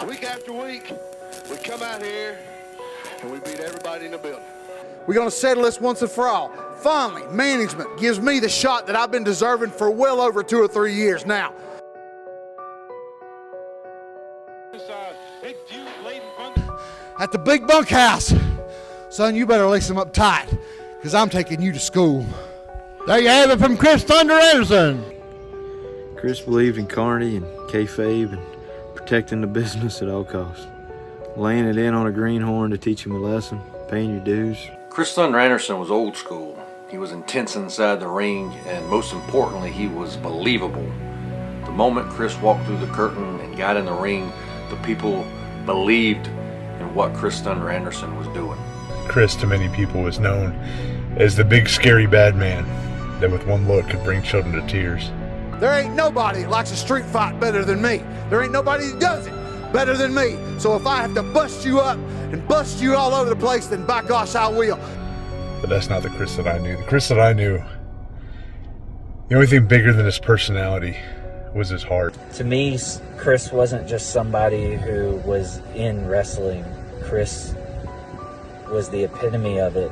Week after week, we come out here and we beat everybody in the building. We're going to settle this once and for all. Finally, management gives me the shot that I've been deserving for well over 2 or 3 years now. At the big bunkhouse. Son, you better lace them up tight, because I'm taking you to school. There you have it from Chris Thunder Anderson. Chris believed in Carney and kayfabe and protecting the business at all costs. Laying it in on a greenhorn to teach him a lesson, paying your dues. Chris Thunder Anderson was old school. He was intense inside the ring, and most importantly, he was believable. The moment Chris walked through the curtain and got in the ring, the people believed in what Chris Thunder Anderson was doing. Chris, to many people, is known as the big scary bad man that with one look could bring children to tears. There ain't nobody that likes a street fight better than me. There ain't nobody that does it better than me. So if I have to bust you up and bust you all over the place, then by gosh, I will. But that's not the Chris that I knew. The Chris that I knew, the only thing bigger than his personality was his heart. To me, Chris wasn't just somebody who was in wrestling. Chris was the epitome of it.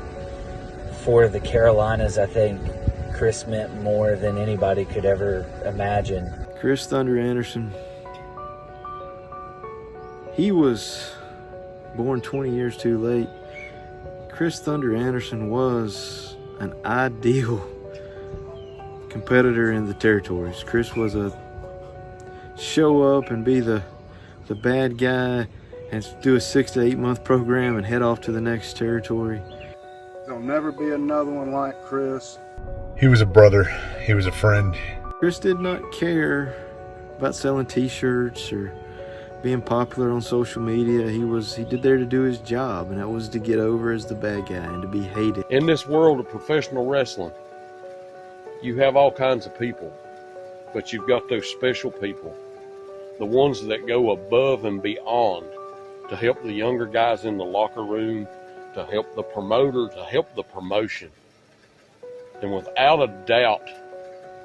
For the Carolinas, I think Chris meant more than anybody could ever imagine. Chris Thunder Anderson, he was born 20 years too late. Chris Thunder Anderson was an ideal competitor in the territories. Chris was a show up and be the bad guy and do a 6 to 8 month program and head off to the next territory. There'll never be another one like Chris. He was a brother. He was a friend. Chris did not care about selling t-shirts or being popular on social media. He did there to do his job, and that was to get over as the bad guy and to be hated. In this world of professional wrestling, you have all kinds of people, but you've got those special people, the ones that go above and beyond to help the younger guys in the locker room, to help the promoter, to help the promotion. And without a doubt,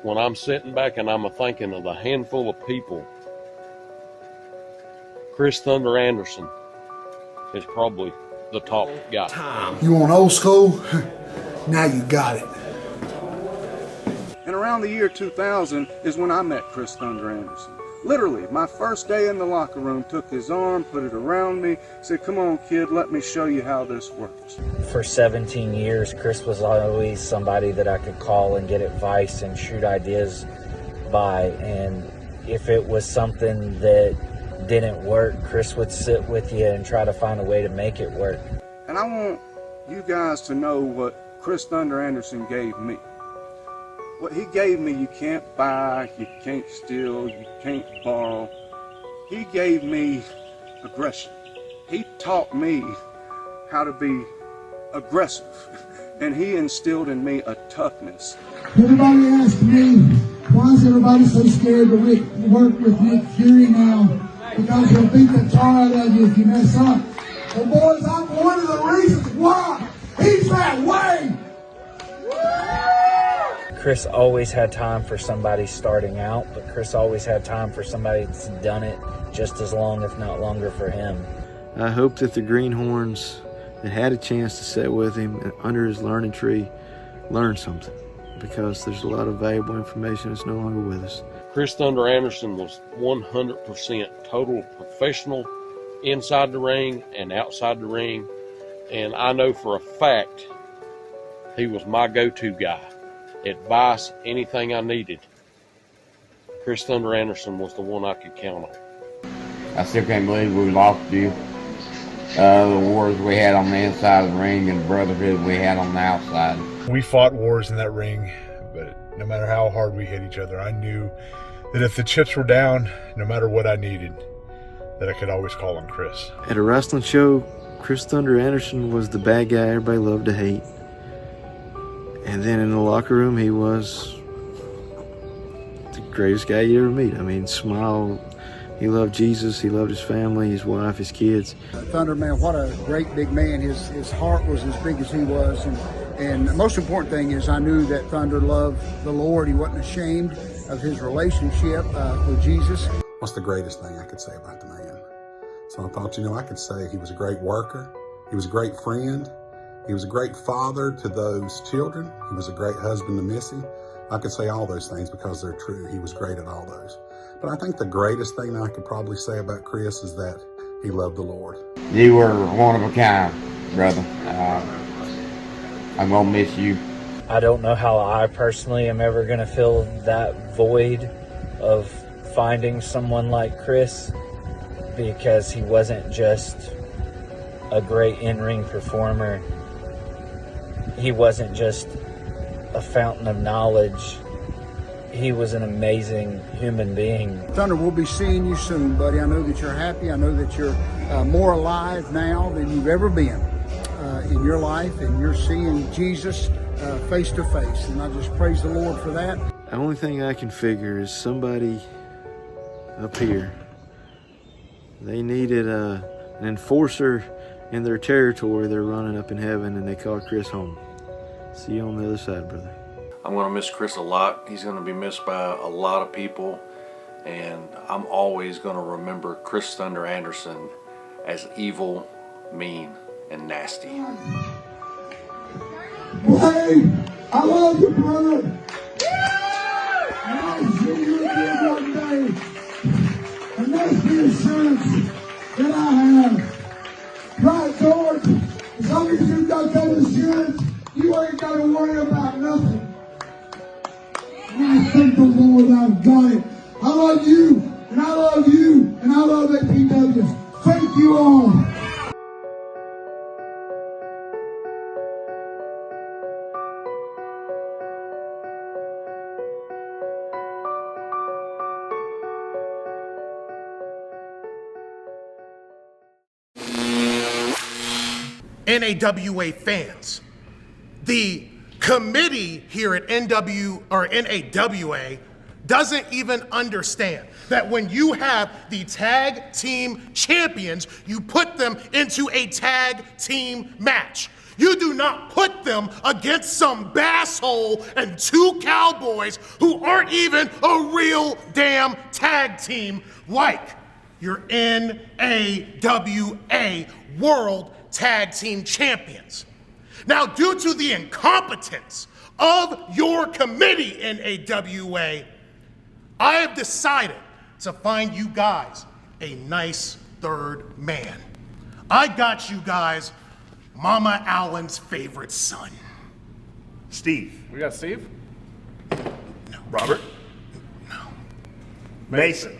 when I'm sitting back and I'm thinking of the handful of people, Chris Thunder Anderson is probably the top guy. You want old school? Now you got it. And around the year 2000 is when I met Chris Thunder Anderson. Literally, my first day in the locker room, took his arm, put it around me, said, "Come on, kid, let me show you how this works." For 17 years, Chris was always somebody that I could call and get advice and shoot ideas by. And if it was something that didn't work, Chris would sit with you and try to find a way to make it work. And I want you guys to know what Chris Thunder Anderson gave me. What he gave me, you can't buy, you can't steal, you can't borrow. He gave me aggression. He taught me how to be aggressive, and he instilled in me a toughness. Everybody asks me, why is everybody so scared to work with Nick Fury now? Because he'll beat the tar out of you if you mess up. Well, boys, I'm one of the reasons why he's that way. Chris always had time for somebody starting out, but Chris always had time for somebody that's done it just as long, if not longer, for him. I hope that the greenhorns that had a chance to sit with him under his learning tree learned something, because there's a lot of valuable information that's no longer with us. Chris Thunder Anderson was 100% total professional inside the ring and outside the ring, and I know for a fact he was my go-to guy. Advice, anything I needed. Chris Thunder Anderson was the one I could count on. I still can't believe we lost you. The wars we had on the inside of the ring and the brotherhood we had on the outside. We fought wars in that ring, but no matter how hard we hit each other, I knew that if the chips were down, no matter what I needed, that I could always call on Chris. At a wrestling show, Chris Thunder Anderson was the bad guy everybody loved to hate. And then in the locker room, he was the greatest guy you ever meet. I mean, smile. He loved Jesus. He loved his family, his wife, his kids. Thunder, man, what a great big man. His heart was as big as he was. And the most important thing is I knew that Thunder loved the Lord. He wasn't ashamed of his relationship with Jesus. What's the greatest thing I could say about the man? So I thought, you know, I could say he was a great worker. He was a great friend. He was a great father to those children. He was a great husband to Missy. I could say all those things because they're true. He was great at all those. But I think the greatest thing I could probably say about Chris is that he loved the Lord. You were one of a kind, brother. I'm going to miss you. I don't know how I personally am ever going to fill that void of finding someone like Chris, because he wasn't just a great in-ring performer. He wasn't just a fountain of knowledge. He was an amazing human being. Thunder, we'll be seeing you soon, buddy. I know that you're happy. I know that you're more alive now than you've ever been in your life, and you're seeing Jesus face to face. And I just praise the Lord for that. The only thing I can figure is somebody up here, they needed an enforcer in their territory. They're running up in heaven, and they called Chris home. See you on the other side, brother. I'm going to miss Chris a lot. He's going to be missed by a lot of people, and I'm always going to remember Chris Thunder Anderson as evil, mean, and nasty. Hey, I love you, brother. I'll see you again one day. And that's the assurance that I have. Right, George? As long as you've got that assurance, you ain't got to worry about nothing. And I thank the Lord I've got it. I love you, and I love you, and I love APW. Thank you all. NAWA fans, the committee here at NAWA doesn't even understand that when you have the tag team champions, you put them into a tag team match. You do not put them against some basshole and two cowboys who aren't even a real damn tag team like your NAWA World Tag Team Champions. Now, due to the incompetence of your committee in NAWA, I have decided to find you guys a nice third man. I got you guys Mama Allen's favorite son. Steve. We got Steve? No. Robert. No. Mason.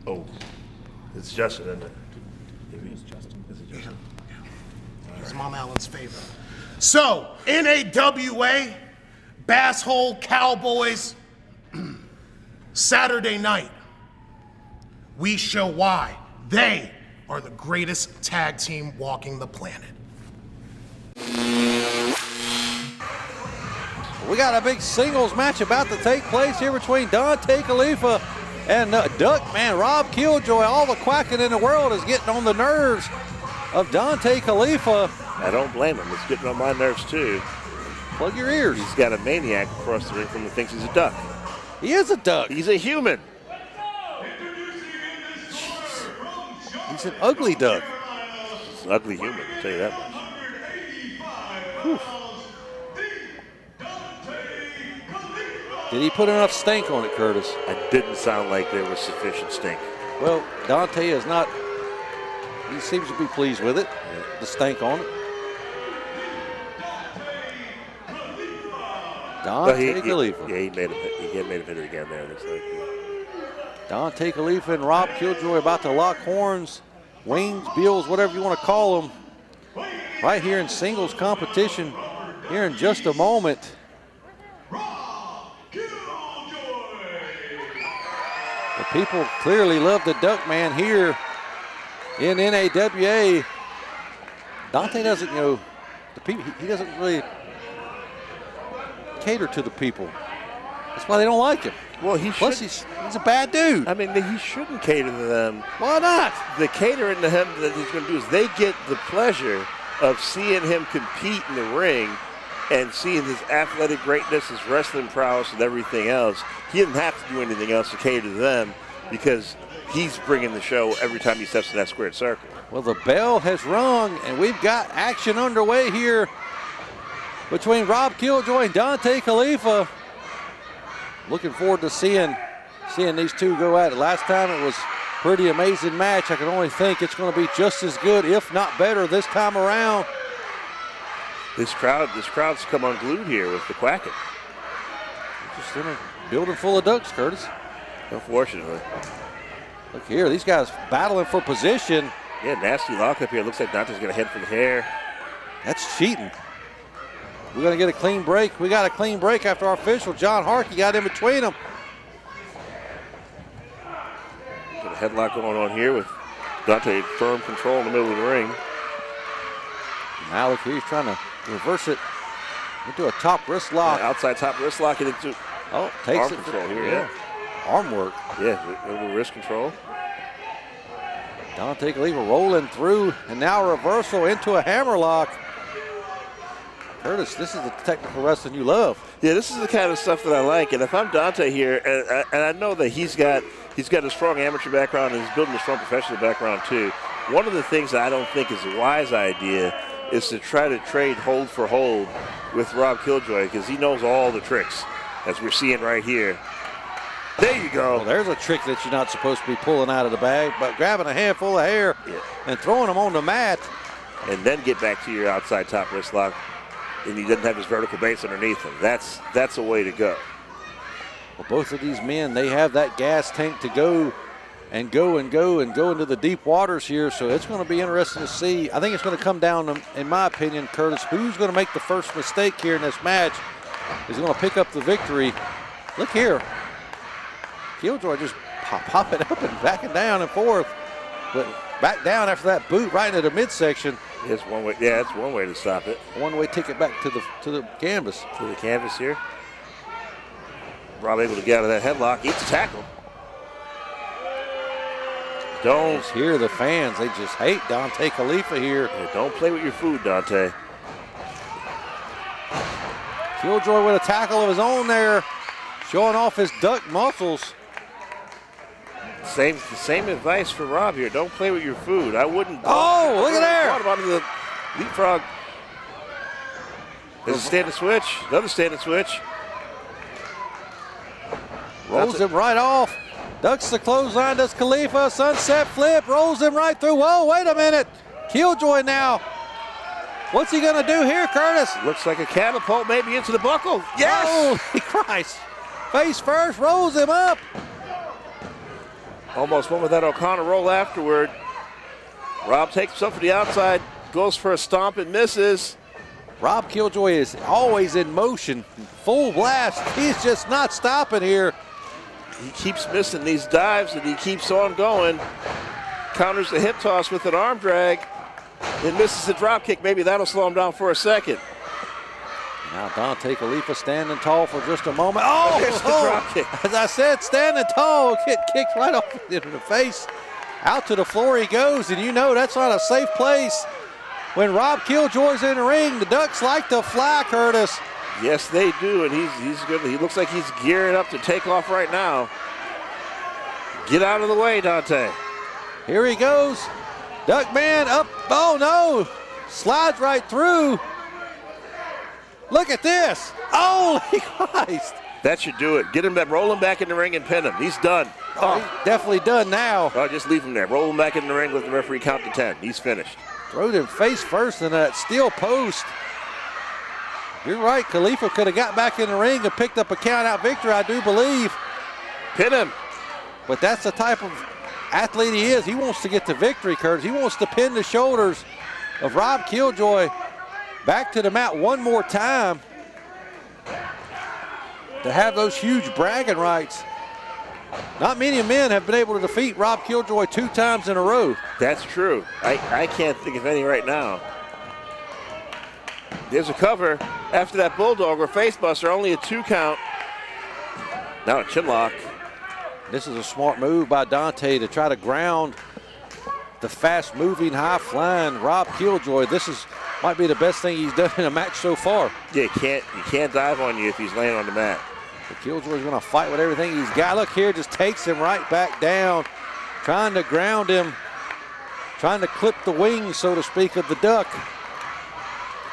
Oh, it's Justin, isn't it? He's Mama Allen's favorite. So, NAWA, Basshole Cowboys, Saturday night, we show why they are the greatest tag team walking the planet. We got a big singles match about to take place here between Dontay, Khalifah, and Duckman Rob Killjoy. All the quacking in the world is getting on the nerves of Dontay, Khalifah. I don't blame him. It's getting on my nerves, too. Plug your ears. He's got a maniac across the ring from him who thinks he's a duck. He is a duck. He's a human. He's an ugly duck. He's an ugly human, I'll tell you that much. Whew. Did he put enough stink on it, Curtis? It didn't sound like there was sufficient stink. Well, Dontay is not, he seems to be pleased with it, the stank on it. Dontay Khalifah. Yeah, he made him hit it again there. Looks like. Dontay Khalifah and Rob Killjoy about to lock horns, wings, bills, whatever you want to call them, right here in singles competition here in just a moment. The people clearly love the Duckman here in NAWA. Dontay doesn't, the people, he doesn't really cater to the people. That's why they don't like him. Well, Plus, he's a bad dude. I mean, he shouldn't cater to them. Why not? The catering to him that he's going to do is they get the pleasure of seeing him compete in the ring and seeing his athletic greatness, his wrestling prowess, and everything else. He didn't have to do anything else to cater to them because he's bringing the show every time he steps in that squared circle. Well, the bell has rung, and we've got action underway here between Rob Killjoy and Dontay Khalifah. Looking forward to seeing these two go at it. Last time it was a pretty amazing match. I can only think it's going to be just as good, if not better, this time around. This crowd's come unglued here with the quacking. Just in a building full of ducks, Curtis. Unfortunately. Look here, these guys battling for position. Yeah, nasty lock up here. Looks like Dontay's going to head for the hair. That's cheating. We're going to get a clean break. We got a clean break after our official, John Harkey, got in between them. Got a headlock going on here with Dontay firm control in the middle of the ring. Now look here, he's trying to reverse it into a top wrist lock. Yeah, outside top wrist lock and into takes arm it control here. Yeah. Arm work. Yeah, over wrist control. Dontay Khalifah rolling through, and now a reversal into a hammerlock. Curtis, this is the technical wrestling you love. Yeah, this is the kind of stuff that I like. And if I'm Dontay here, and I know that he's got a strong amateur background and he's building a strong professional background too. One of the things that I don't think is a wise idea is to try to trade hold for hold with Rob Killjoy, because he knows all the tricks, as we're seeing right here. There you go. Well, there's a trick that you're not supposed to be pulling out of the bag, but grabbing a handful of hair and throwing them on the mat. And then get back to your outside top wrist lock, and he doesn't have his vertical base underneath him. That's a way to go. Well, both of these men, they have that gas tank to go into the deep waters here, so it's going to be interesting to see. I think it's going to come down, in my opinion, Curtis, who's going to make the first mistake here in this match is going to pick up the victory. Look here. Killjoy just popping up and backing down and forth, but back down after that boot right into the midsection. It's one way. Yeah, it's one way to stop it. One-way ticket back to the canvas. To the canvas here. Rob able to get out of that headlock. Eats a tackle. Don't hear the fans. They just hate Dontay Khalifah here. Yeah, don't play with your food, Dontay. Killjoy with a tackle of his own there, showing off his duck muscles. Same advice for Rob here. Don't play with your food. I wouldn't. Oh, look at there. Brought him onto the leapfrog. There's a standing switch. Another standing switch. Rolls him right off. Ducks the clothesline, does Khalifah. Sunset flip, rolls him right through. Whoa, wait a minute. Killjoy now. What's he going to do here, Curtis? Looks like a catapult maybe into the buckle. Yes! Holy Christ. Face first, rolls him up. Almost went with that O'Connor roll afterward. Rob takes himself to the outside, goes for a stomp and misses. Rob Killjoy is always in motion, full blast. He's just not stopping here. He keeps missing these dives and he keeps on going. Counters the hip toss with an arm drag and misses the drop kick. Maybe that'll slow him down for a second. Now Dontay Khalifah standing tall for just a moment. Oh, there's the drop kick. As I said, standing tall, get kicked right off into the face. Out to the floor he goes, and you know that's not a safe place. When Rob Killjoy's in the ring, the Ducks like to fly, Curtis. Yes, they do, and he's good. He looks like he's gearing up to take off right now. Get out of the way, Dontay. Here he goes. Duckman up. Oh, no. Slides right through. Look at this. Holy Christ. That should do it. Get him back, roll him back in the ring and pin him. He's done. Oh, he's definitely done now. Oh, just leave him there. Roll him back in the ring, let the referee count to 10. He's finished. Throwed him face first in that steel post. You're right, Khalifah could have got back in the ring and picked up a count-out victory, I do believe. Pin him. But that's the type of athlete he is. He wants to get the victory, Curtis. He wants to pin the shoulders of Rob Killjoy back to the mat one more time to have those huge bragging rights. Not many men have been able to defeat Rob Killjoy 2 times in a row. That's true. I can't think of any right now. There's a cover after that bulldog or face buster, only a 2 count. Now a chin lock. This is a smart move by Dontay to try to ground the fast-moving, high-flying Rob Killjoy. This might be the best thing he's done in a match so far. Yeah, he can't dive on you if he's laying on the mat. But Killjoy's going to fight with everything he's got. Look here, just takes him right back down. trying to ground him, trying to clip the wings, so to speak, of the duck.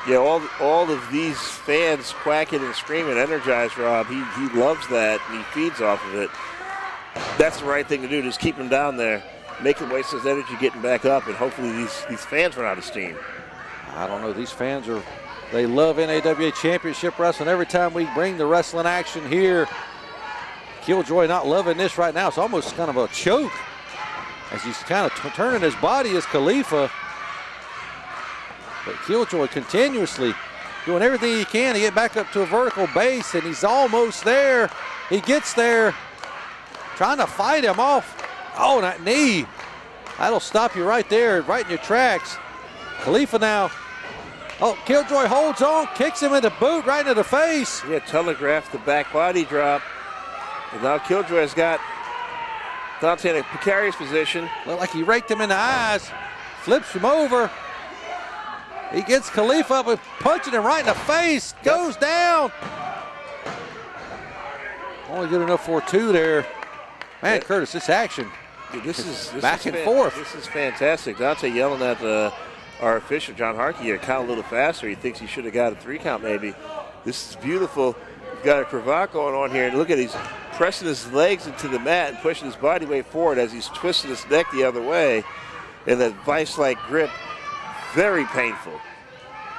Yeah, all of these fans quacking and screaming, energized Rob. He loves that, and he feeds off of it. That's the right thing to do, just keep him down there, make him waste his energy getting back up, and hopefully these fans run out of steam. I don't know, these fans they love NAWA Championship Wrestling. Every time we bring the wrestling action here, Killjoy not loving this right now. It's almost kind of a choke as he's kind of turning his body as Khalifah. But Killjoy continuously doing everything he can to get back up to a vertical base, and he's almost there. He gets there, trying to fight him off. Oh, that knee. That'll stop you right there, right in your tracks. Khalifah now. Oh, Killjoy holds on, kicks him in the boot, right into the face. Yeah, telegraphed the back body drop. And now Killjoy's got Dontay in a precarious position. Looked like he raked him in the eyes, flips him over. He gets Khalifah up and punching him right in the face, goes down. Only good enough for 2 there. Man, Curtis, this action. This is back and forth. This is fantastic. Dontay yelling at our official, John Harkey, to count a little faster. He thinks he should have got a 3 count maybe. This is beautiful. We've got a cravat going on here. And look at he's pressing his legs into the mat and pushing his body weight forward as he's twisting his neck the other way. And that vice-like grip, very painful.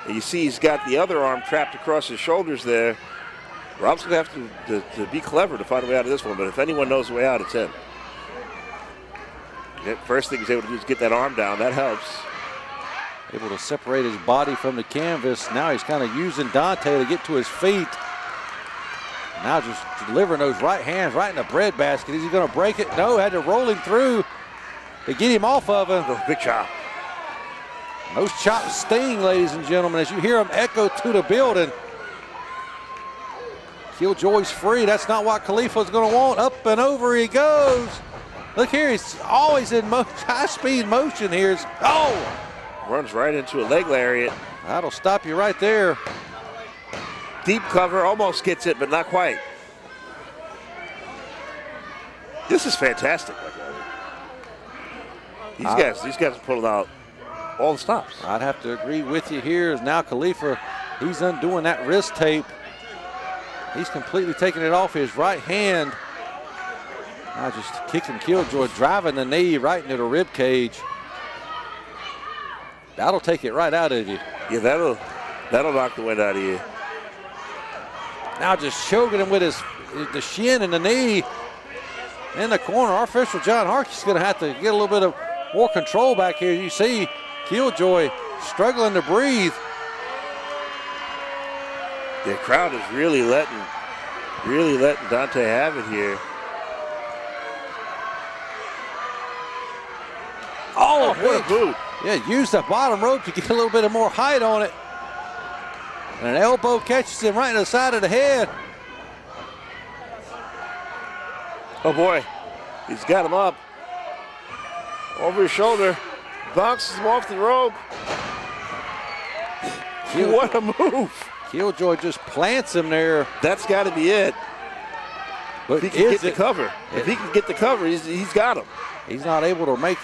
And you see he's got the other arm trapped across his shoulders there. Rob's going to have to be clever to find a way out of this one, but if anyone knows the way out, it's him. First thing he's able to do is get that arm down. That helps. Able to separate his body from the canvas. Now he's kind of using Dontay to get to his feet. Now just delivering those right hands right in the breadbasket. Is he going to break it? No, had to roll him through to get him off of him. Oh, big chop. Those chops sting, ladies and gentlemen, as you hear them echo to the building. Killjoy's free. That's not what Khalifah's going to want. Up and over he goes. Look here, he's always in high-speed motion here. Oh! Runs right into a leg lariat. That'll stop you right there. Deep cover, almost gets it, but not quite. This is fantastic. These guys are pulling out all the stops. I'd have to agree with you here. As now Khalifah, he's undoing that wrist tape. He's completely taking it off his right hand. Now just kicking Killjoy, driving the knee right into the rib cage. That'll take it right out of you. Yeah, that'll knock the wind out of you. Now just choking him with the shin and the knee in the corner. Our official John Harkey's going to have to get a little bit of more control back here. You see Killjoy struggling to breathe. The crowd is really letting Dontay have it here. Oh, what a boot. Yeah, use the bottom rope to get a little bit of more height on it. And an elbow catches him right in the side of the head. Oh boy, he's got him up. Over his shoulder, bounces him off the rope. What a move. Killjoy just plants him there. That's got to be it. But if he can get the cover, if he can get the cover, he's got him. He's not able to make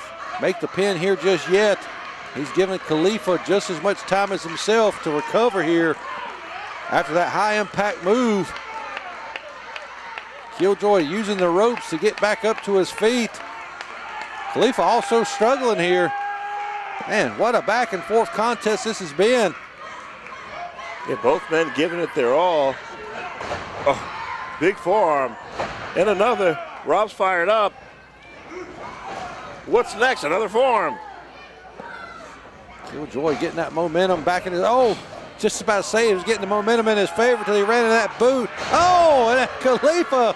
the pin here just yet. He's giving Khalifah just as much time as himself to recover here after that high impact move. Killjoy using the ropes to get back up to his feet. Khalifah also struggling here. Man, what a back and forth contest this has been. Yeah, both men giving it their all. Oh, big forearm. And another. Rob's fired up. What's next? Another forearm. Killjoy getting that momentum back in his, just about to say he was getting the momentum in his favor until he ran into that boot. Oh, and Khalifah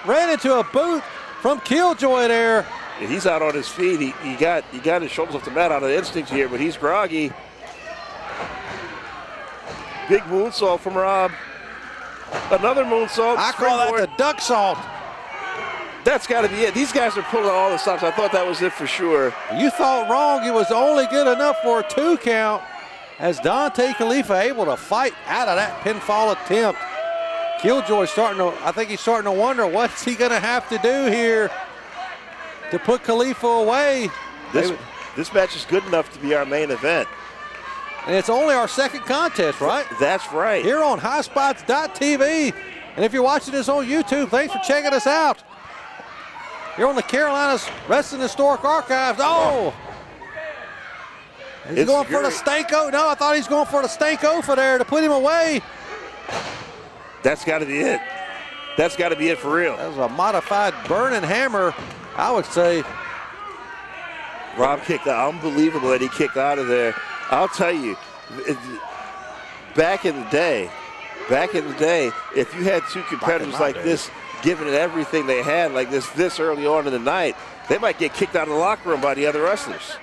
ran into a boot from Killjoy there. Yeah, he's out on his feet. He got his shoulders off the mat out of instinct here, but he's groggy. Big moonsault from Rob. Another moonsault. I call that the duck salt. That's got to be it. These guys are pulling all the stops. I thought that was it for sure. You thought wrong. It was only good enough for a 2 count as Dontay Khalifah able to fight out of that pinfall attempt. Killjoy I think he's starting to wonder what's he going to have to do here. to put Khalifah away. This match is good enough to be our main event. And it's only our second contest, right? That's right. Here on highspots.tv. And if you're watching this on YouTube, thanks for checking us out. Here on the Carolinas Wrestling Historic Archives. Oh! He's going for the Stanko. No, I thought he's going for the Stanko for there to put him away. That's got to be it. That's got to be it for real. That was a modified burning hammer, I would say. Rob kicked out. Unbelievable that he kicked out of there. I'll tell you, back in the day, if you had two competitors like this, giving it everything they had like this early on in the night, they might get kicked out of the locker room by the other wrestlers.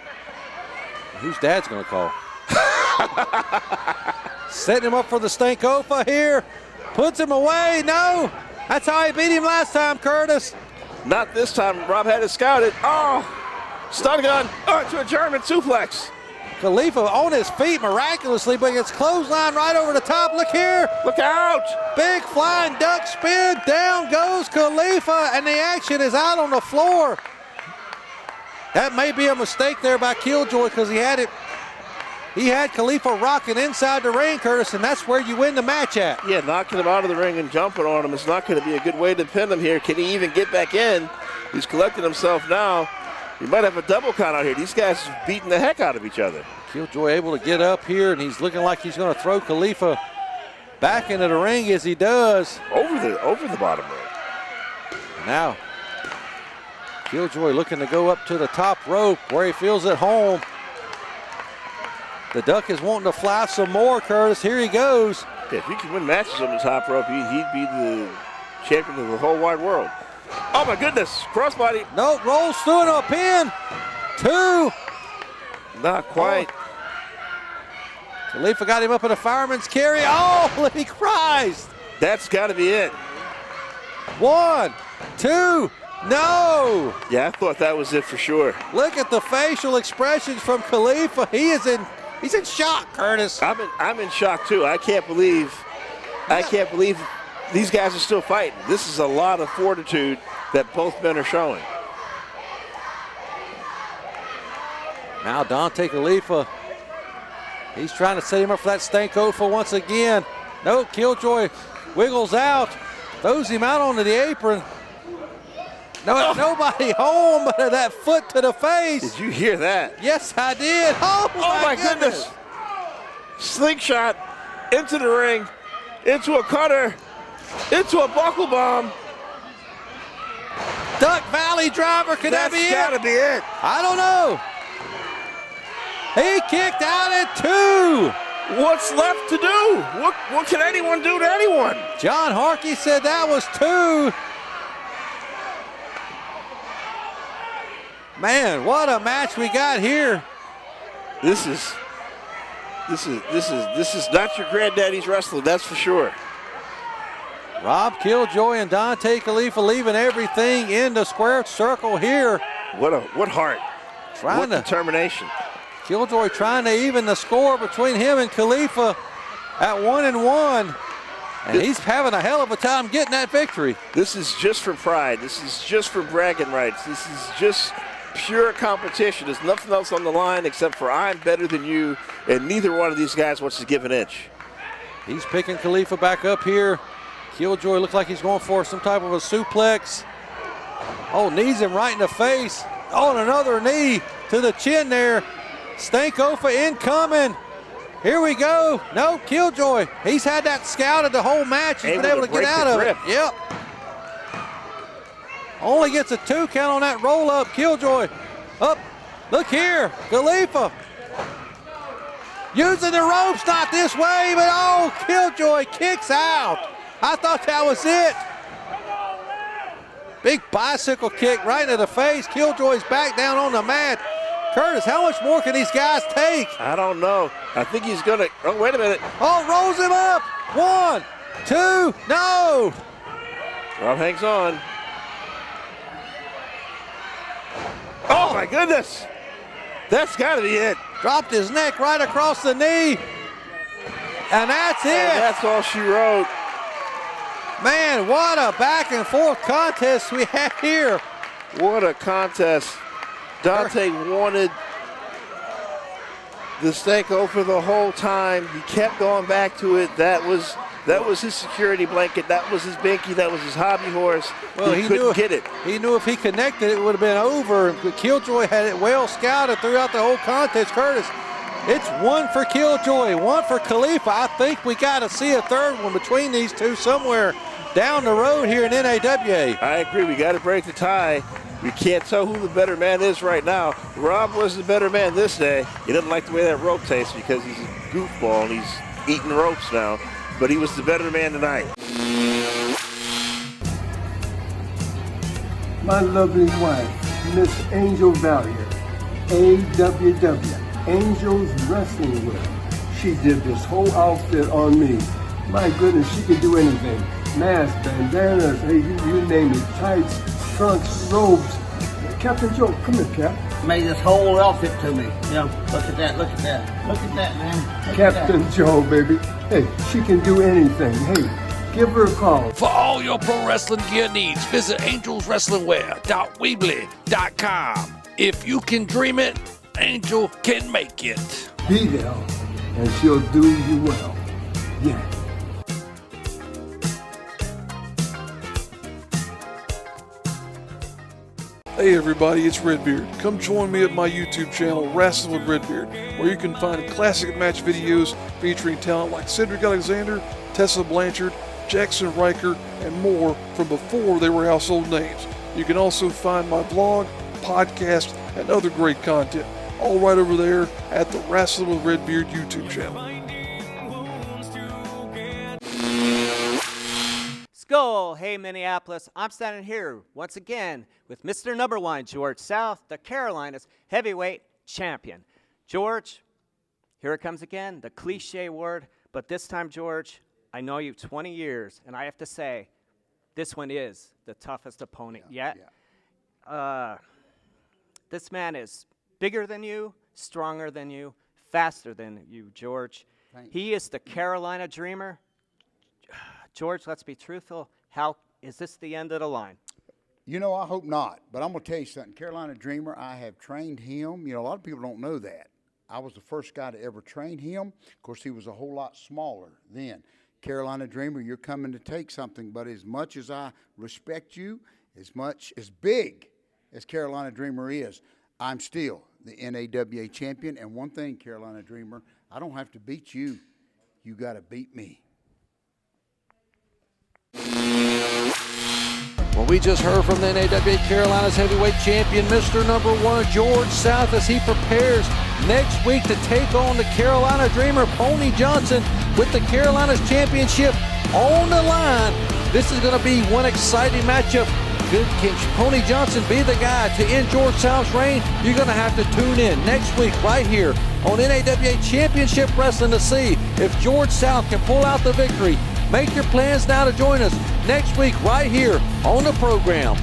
Whose dad's going to call? Setting him up for the Stankofa here. Puts him away. No. That's how he beat him last time, Curtis. Not this time. Rob had it scouted. Oh. Stun gun. Oh, to a German suplex. Khalifah on his feet miraculously, but gets clothesline right over the top. Look here. Look out. Big flying duck spin. Down goes Khalifah, and the action is out on the floor. That may be a mistake there by Killjoy because he had Khalifah rocking inside the ring, Curtis, and that's where you win the match at. Yeah, knocking him out of the ring and jumping on him is not going to be a good way to pin him here. Can he even get back in? He's collecting himself now. He might have a double count out here. These guys are beating the heck out of each other. Killjoy able to get up here, and he's looking like he's going to throw Khalifah back into the ring as he does. Over the bottom rope. Now, Killjoy looking to go up to the top rope where he feels at home. The Duck is wanting to fly some more, Curtis. Here he goes. Yeah, if he can win matches on the top rope, he'd be the champion of the whole wide world. Oh my goodness, crossbody. Nope, rolls through into a pin. 2. Not quite. Khalifah got him up in a fireman's carry. Holy Christ. That's got to be it. 1, 2, no. Yeah, I thought that was it for sure. Look at the facial expressions from Khalifah. He's in shock, Curtis. I'm in shock too. I can't believe these guys are still fighting. This is a lot of fortitude that both men are showing. Now Dontay Khalifah, he's trying to set him up for that Stankofa once again. No, Killjoy wiggles out, throws him out onto the apron. No, nobody home, but that foot to the face. Did you hear that? Yes, I did. Oh my goodness. Slingshot into the ring, into a cutter, into a buckle bomb. Duck Valley driver, could that be it? That's gotta be it. I don't know. He kicked out at 2. What's left to do? What can anyone do to anyone? John Harkey said that was 2. Man, what a match we got here. This is not your granddaddy's wrestling, that's for sure. Rob Killjoy and Dontay Khalifah leaving everything in the square circle here. What heart. What determination. Killjoy trying to even the score between him and Khalifah at 1-1. And he's having a hell of a time getting that victory. This is just for pride. This is just for bragging rights. This is just pure competition. There's nothing else on the line except for I'm better than you, and neither one of these guys wants to give an inch. He's picking Khalifah back up here. Killjoy looks like he's going for some type of a suplex. Oh, knees him right in the face. Oh, and another knee to the chin there. Stankofa incoming. Here we go. No, Killjoy. He's had that scouted the whole match. He's been able to get out of it. Yep. Only gets a 2 count on that roll up. Killjoy up. Look here. Khalifah using the ropes, not this way, but oh, Killjoy kicks out. I thought that was it. Big bicycle kick right into the face. Killjoy's back down on the mat. Curtis, how much more can these guys take? I don't know. I think he's going to, oh, wait a minute. Oh, rolls him up. 1, 2, no. Rob hangs on. Oh, my goodness. That's got to be it. Dropped his neck right across the knee. And that's it. And that's all she wrote. Man, what a back and forth contest we have here. What a contest. Dontay wanted the stake over the whole time. He kept going back to it. That was his security blanket. That was his binky. That was his hobby horse. Well, he couldn't get it. He knew if he connected, it would have been over. But Killjoy had it well scouted throughout the whole contest. Curtis, it's one for Killjoy, one for Khalifah. I think we got to see a third one between these two somewhere down the road here in NAWA. I agree. We got to break the tie. We can't tell who the better man is right now. Rob was the better man this day. He doesn't like the way that rope tastes because he's a goofball and he's eating ropes now. But he was the better man tonight. My lovely wife, Miss Angel Valiant, AWW, Angels Wrestling Wear. She did this whole outfit on me. My goodness, she could do anything. Masks, bandanas, hey, you name it, tights, trunks, robes. Captain Joe, come here, Cap. Made this whole outfit to me. Yeah, look at that, look at that. Look at that, man. Look Captain at that. Joe, baby. Hey, she can do anything. Hey, give her a call. For all your pro wrestling gear needs, visit angelswrestlingwear.weebly.com. If you can dream it, Angel can make it. Be there, and she'll do you well. Yeah. Hey everybody, it's Redbeard. Come join me at my YouTube channel, Wrestling with Redbeard, where you can find classic match videos featuring talent like Cedric Alexander, Tessa Blanchard, Jackson Riker, and more from before they were household names. You can also find my blog, podcast, and other great content, all right over there at the Wrestling with Redbeard YouTube channel. Skull, hey Minneapolis, I'm standing here once again with Mr. Number One, George South, the Carolinas heavyweight champion. George, here it comes again, the cliche word, but this time, George, I know you 20 years, and I have to say, this one is the toughest opponent yet. This man is bigger than you, stronger than you, faster than you, George. He is the Carolina Dreamer. George, let's be truthful. How is this the end of the line? You know, I hope not. But I'm going to tell you something. Carolina Dreamer, I have trained him. You know, a lot of people don't know that. I was the first guy to ever train him. Of course, he was a whole lot smaller then. Carolina Dreamer, you're coming to take something. But as much as I respect you, as big as Carolina Dreamer is, I'm still the NAWA champion. And one thing, Carolina Dreamer, I don't have to beat you. You got to beat me. Well, we just heard from the NAWA Carolinas heavyweight champion, Mr. Number One, George South, as he prepares next week to take on the Carolina Dreamer, Pony Johnson, with the Carolinas Championship on the line. This is going to be one exciting matchup. Can Pony Johnson be the guy to end George South's reign? You're going to have to tune in next week right here on NAWA Championship Wrestling to see if George South can pull out the victory. Make your plans now to join us next week right here on the program.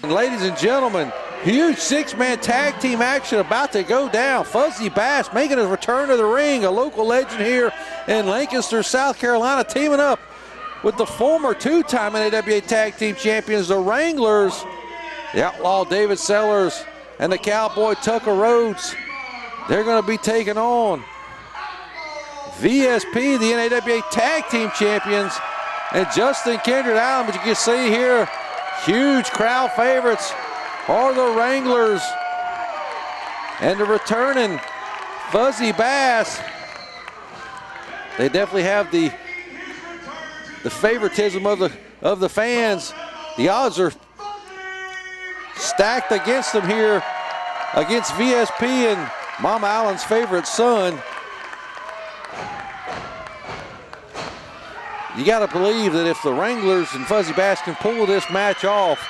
And ladies and gentlemen, huge six-man tag team action about to go down. Fuzzy Bass making his return to the ring, a local legend here in Lancaster, South Carolina, teaming up with the former two-time NAWA tag team champions, the Wranglers, the Outlaw David Sellers, and the Cowboy Tucker Rhodes. They're going to be taking on V.S.P, the NAWA Tag Team Champions, and Justin Kindred-Allen. But you can see here, huge crowd favorites are the Wranglers. And the returning Fuzzy Bass. They definitely have the favoritism of the fans. The odds are stacked against them here, against V.S.P and Mama Allen's favorite son. You got to believe that if the Wranglers and Fuzzy Bass can pull this match off,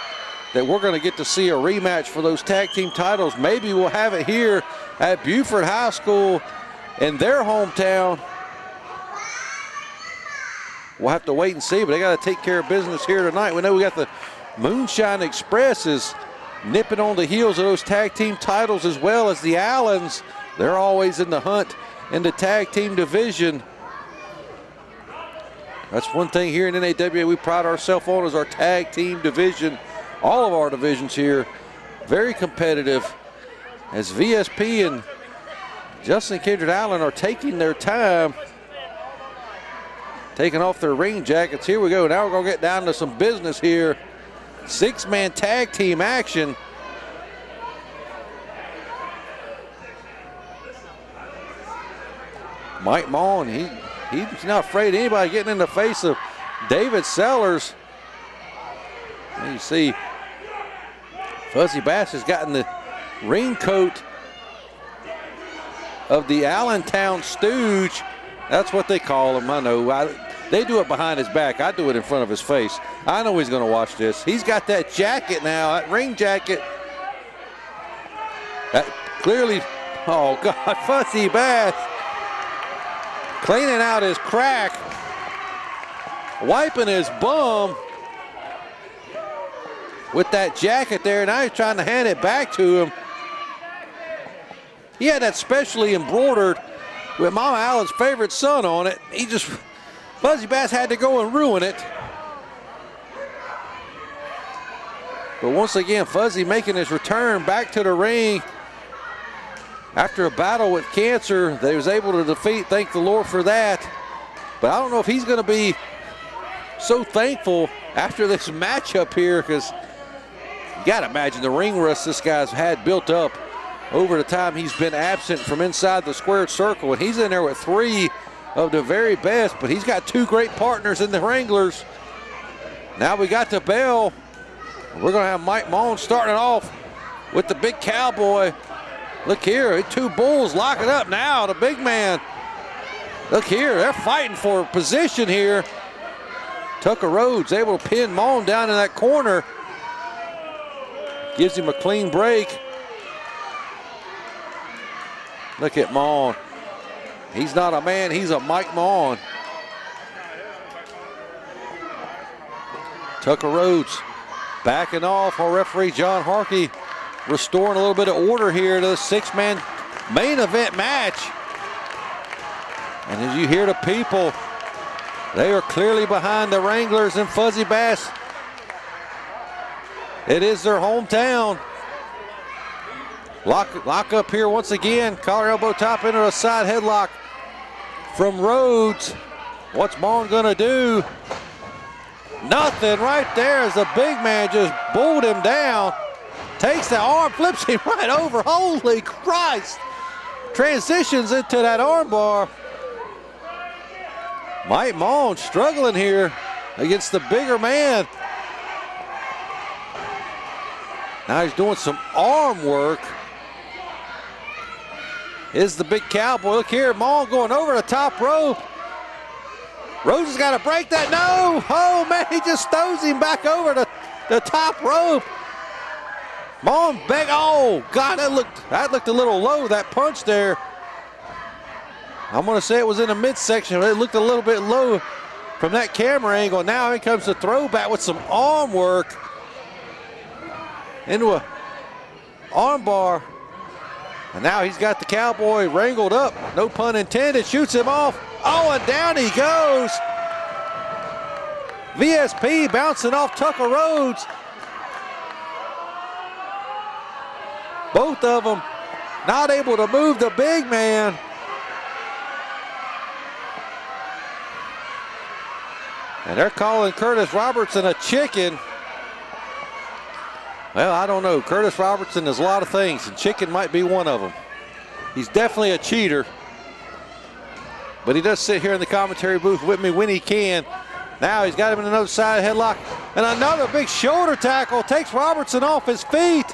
that we're going to get to see a rematch for those tag team titles. Maybe we'll have it here at Buford High School in their hometown. We'll have to wait and see, but they got to take care of business here tonight. We know we got the Moonshine Express is nipping on the heels of those tag team titles, as well as the Allens. They're always in the hunt in the tag team division. That's one thing here in NAWA we pride ourselves on, is our tag team division. all of our divisions here. Very competitive as V.S.P. and Justin Kindred-Allen are taking their time, taking off their ring jackets. Here we go. Now we're going to get down to some business here. 6-man tag team action. Mike Maughan, he's not afraid of anybody getting in the face of David Sellers. And you see Fuzzy Bass has gotten the ring coat of the Allentown Stooge. That's what they call him, I know. They do it behind his back. I do it in front of his face. I know he's going to watch this. He's got that jacket now, that ring jacket. That clearly, oh God, Fuzzy Bass cleaning out his crack, wiping his bum with that jacket there. Now he's trying to hand it back to him. He had that specially embroidered with Mama Allen's favorite son on it. Fuzzy Bass had to go and ruin it. But once again, Fuzzy making his return back to the ring after a battle with cancer that he was able to defeat. Thank the Lord for that. But I don't know if he's going to be so thankful after this matchup here, because you got to imagine the ring rust this guy's had built up over the time he's been absent from inside the squared circle. And he's in there with 3 of the very best, but he's got 2 great partners in the Wranglers. Now we got the bell. We're going to have Mike Maughan starting off with the big cowboy. Look here, 2 bulls locking up now. The big man. Look here, they're fighting for position here. Tucker Rhodes able to pin Maughan down in that corner. Gives him a clean break. Look at Maughan. He's not a man, he's a Mike Maughan. Tucker Rhodes backing off. Our referee John Harkey restoring a little bit of order here to the 6-man main event match. And as you hear the people, they are clearly behind the Wranglers and Fuzzy Bass. It is their hometown. Lock up here once again. Collar elbow top into a side headlock from Rhodes. What's Maughan gonna do? Nothing right there as the big man just bowled him down. Takes the arm, flips him right over. Holy Christ. Transitions into that arm bar. Mike Maughan struggling here against the bigger man. Now he's doing some arm work. Is the big cowboy. Look here, Maughan going over the top rope. Rhodes has got to break that. No! Oh man, he just throws him back over the top rope. Maughan back. Oh God, that looked a little low, that punch there. I'm gonna say it was in the midsection, but it looked a little bit low from that camera angle. Now here comes the throwback with some arm work into a arm bar. And now he's got the cowboy wrangled up, no pun intended, shoots him off. Oh, and down he goes. V.S.P. bouncing off Tucker Rhodes. Both of them not able to move the big man. And they're calling Curtis Robertson a chicken. Well, I don't know. Curtis Robertson is a lot of things, and chicken might be one of them. He's definitely a cheater. But he does sit here in the commentary booth with me when he can. Now he's got him in another side headlock. And another big shoulder tackle takes Robertson off his feet.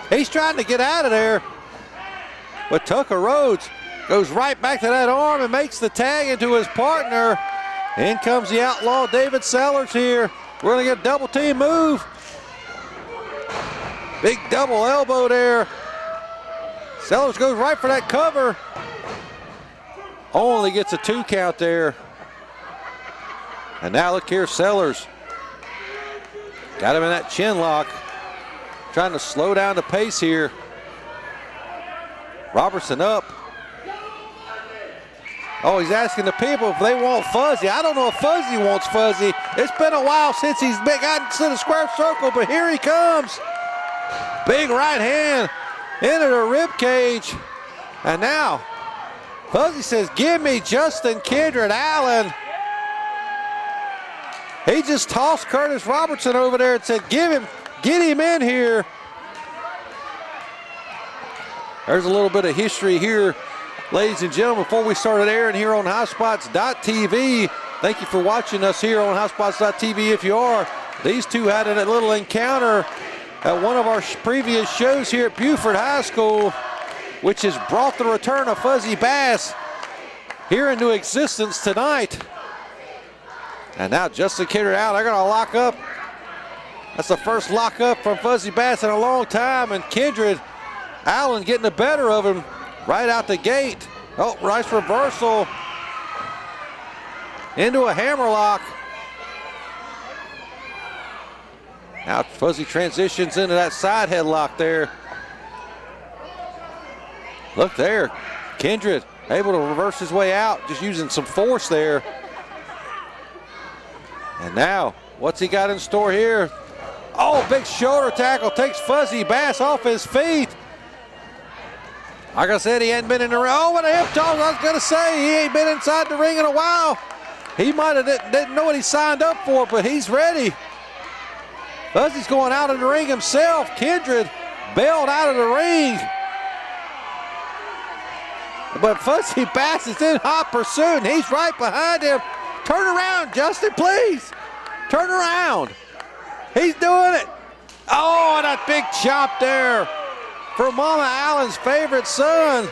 He's trying to get out of there. But Tucker Rhodes goes right back to that arm and makes the tag into his partner. In comes the outlaw David Sellers here. We're going to get a double team move. Big double elbow there. Sellers goes right for that cover. Only gets a 2 count there. And now look here, Sellers. Got him in that chin lock. Trying to slow down the pace here. Robertson up. Oh, he's asking the people if they want Fuzzy. I don't know if Fuzzy wants Fuzzy. It's been a while since he's gotten to the square circle, but here he comes. Big right hand into the rib cage. And now, Fuzzy says, give me Justin Kindred-Allen. He just tossed Curtis Robertson over there and said, get him in here. There's a little bit of history here, ladies and gentlemen, before we started airing here on HighSpots.tv. Thank you for watching us here on HighSpots.tv if you are. These two had a little encounter at one of our previous shows here at Buford High School, which has brought the return of Fuzzy Bass here into existence tonight. And now Justin Kindred-Allen, they're gonna lock up. That's the first lockup from Fuzzy Bass in a long time, and Kindred-Allen getting the better of him right out the gate. Oh, nice reversal into a hammerlock. Now Fuzzy transitions into that side headlock there. Look there, Kindred able to reverse his way out, just using some force there. And now, what's he got in store here? Oh, big shoulder tackle takes Fuzzy Bass off his feet. Like I said, he hadn't been in the ring. Oh, what a hip toss. I was going to say, he ain't been inside the ring in a while. He might have didn't know what he signed up for, but he's ready. Fuzzy's going out of the ring himself. Kindred bailed out of the ring. But Fuzzy Bass is in hot pursuit, and he's right behind him. Turn around, Justin, please. Turn around. He's doing it. Oh, and a big chop there for Mama Allen's favorite son.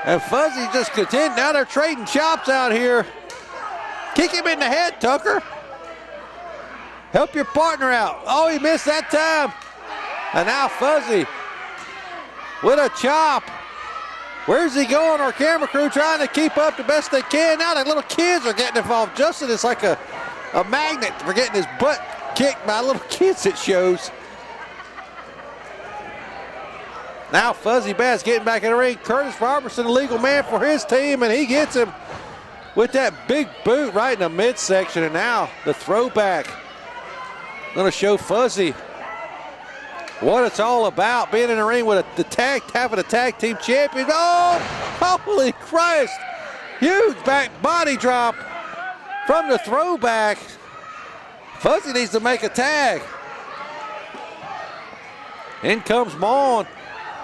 And Fuzzy just continued. Now they're trading chops out here. Kick him in the head, Tucker. Help your partner out. Oh, he missed that time. And now Fuzzy with a chop. Where's he going? Our camera crew trying to keep up the best they can. Now the little kids are getting involved. Justin is like a magnet for getting his butt kicked by little kids, it shows. Now Fuzzy Bass getting back in the ring. Curtis Robertson, the legal man for his team, and he gets him with that big boot right in the midsection. And now the throwback. Gonna show Fuzzy what it's all about, being in the ring with having a tag team champion. Oh, holy Christ. Huge back body drop from the throwback. Fuzzy needs to make a tag. In comes Mon.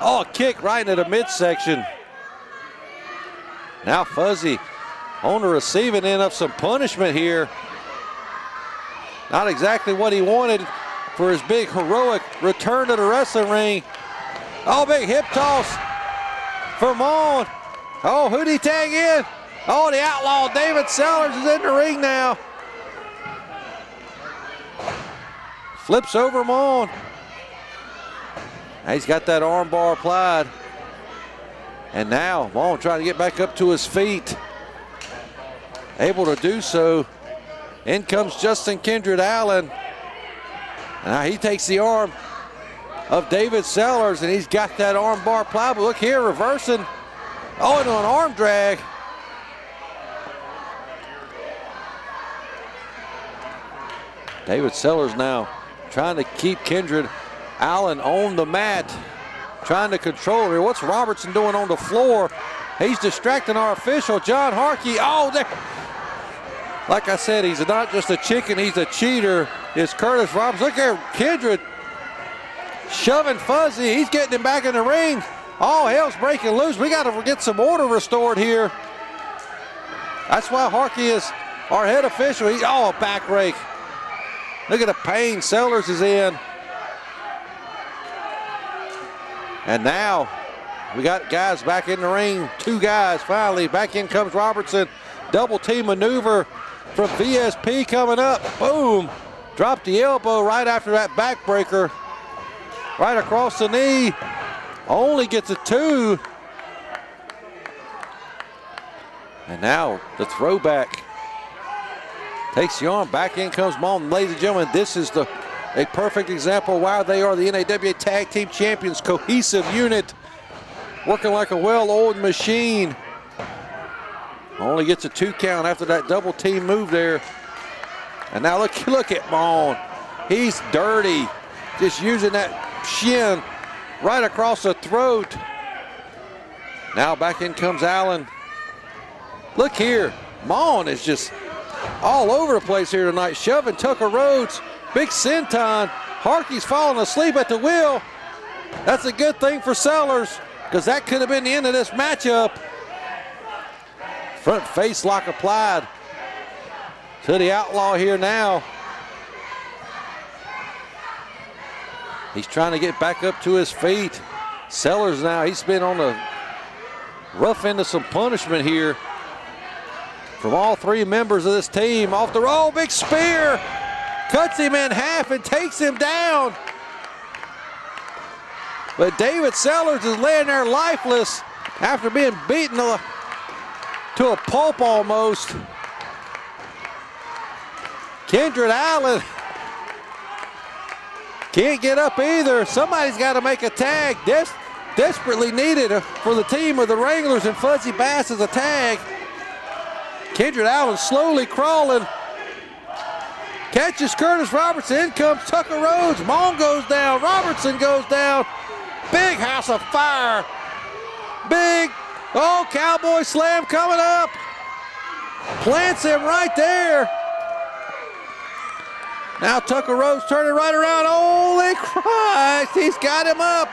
Oh, a kick right into the midsection. Now Fuzzy on the receiving end of some punishment here. Not exactly what he wanted for his big heroic return to the wrestling ring. Oh, big hip toss for Mon. Oh, who'd he tag in? Oh, the outlaw David Sellers is in the ring now. Flips over Mon. He's got that arm bar applied. And now Mon trying to get back up to his feet. Able to do so. In comes Justin Kindred-Allen. Now he takes the arm of David Sellers, and he's got that arm bar applied. But look here, reversing. Oh, into an arm drag. David Sellers now trying to keep Kindred-Allen on the mat, trying to control him here. What's Robertson doing on the floor? He's distracting our official, John Harkey. Oh, there. Like I said, he's not just a chicken, he's a cheater. It's Curtis Robertson. Look here, Kindred shoving Fuzzy. He's getting him back in the ring. All hell's breaking loose. We got to get some order restored here. That's why Harkey is our head official. Oh, a back rake. Look at the pain Sellers is in. And now we got guys back in the ring. Two guys finally. Back in comes Robertson. Double team maneuver from V.S.P coming up. Boom. Dropped the elbow right after that backbreaker. Right across the knee. Only gets a 2. And now the throwback. Takes the arm. Back in comes Mon. Ladies and gentlemen, this is a perfect example of why they are the NAWA Tag Team Champions, cohesive unit. working like a well-oiled machine. Only gets a 2 count after that double team move there. And now look at Mon. He's dirty. Just using that shin right across the throat. Now back in comes Allen. Look here. Mon is just all over the place here tonight, shoving Tucker Rhodes. Big senton. Harkey's falling asleep at the wheel. That's a good thing for Sellers, because that could have been the end of this matchup. Front face lock applied to the Outlaw here now. He's trying to get back up to his feet. Sellers now, he's been on the rough end of some punishment here from all 3 members of this team. Off the roll, big spear. Cuts him in half and takes him down. But David Sellers is laying there lifeless after being beaten to a pulp almost. Kindred-Allen can't get up either. Somebody's got to make a tag. Desperately needed for the team of the Wranglers, and Fuzzy Bass is a tag. Kindred-Allen slowly crawling. Catches Curtis Robertson. In comes Tucker Rhodes. Mon goes down. Robertson goes down. Big house of fire. Big, cowboy slam coming up. Plants him right there. Now Tucker Rhodes turning right around. Holy Christ, he's got him up.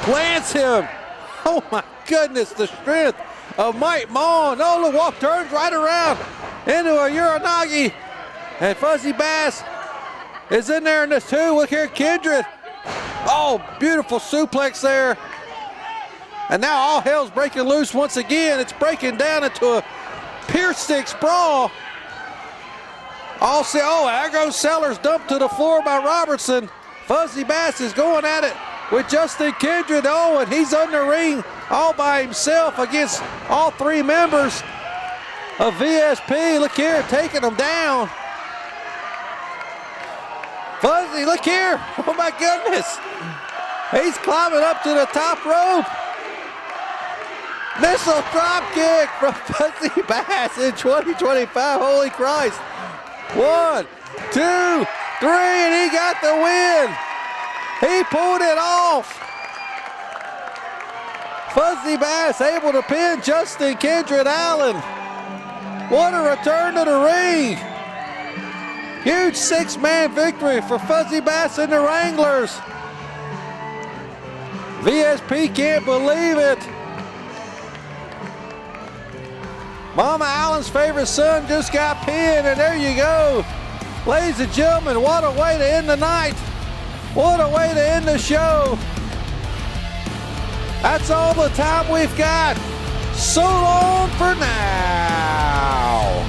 Plants him. Oh my goodness, the strength of Mike Mon. Oh, the walk turns right around into a Uranagi. And Fuzzy Bass is in there in this too. Look here, Kindred. Oh, beautiful suplex there. And now all hell's breaking loose once again. It's breaking down into a pier stick sprawl. There goes Sellers, dumped to the floor by Robertson. Fuzzy Bass is going at it with Justin Kindred. Oh, and he's on the ring all by himself against all 3 members of V.S.P. Look here, taking them down. Fuzzy, look here. Oh my goodness. He's climbing up to the top rope. Missile drop kick from Fuzzy Bass in 2025. Holy Christ. 1, 2, 3, and he got the win. He pulled it off. Fuzzy Bass able to pin Justin Kindred-Allen. What a return to the ring. Huge 6-man victory for Fuzzy Bass and the Wranglers. V.S.P. can't believe it. Mama Allen's favorite son just got pinned, and there you go. Ladies and gentlemen, what a way to end the night. What a way to end the show. That's all the time we've got. So long for now.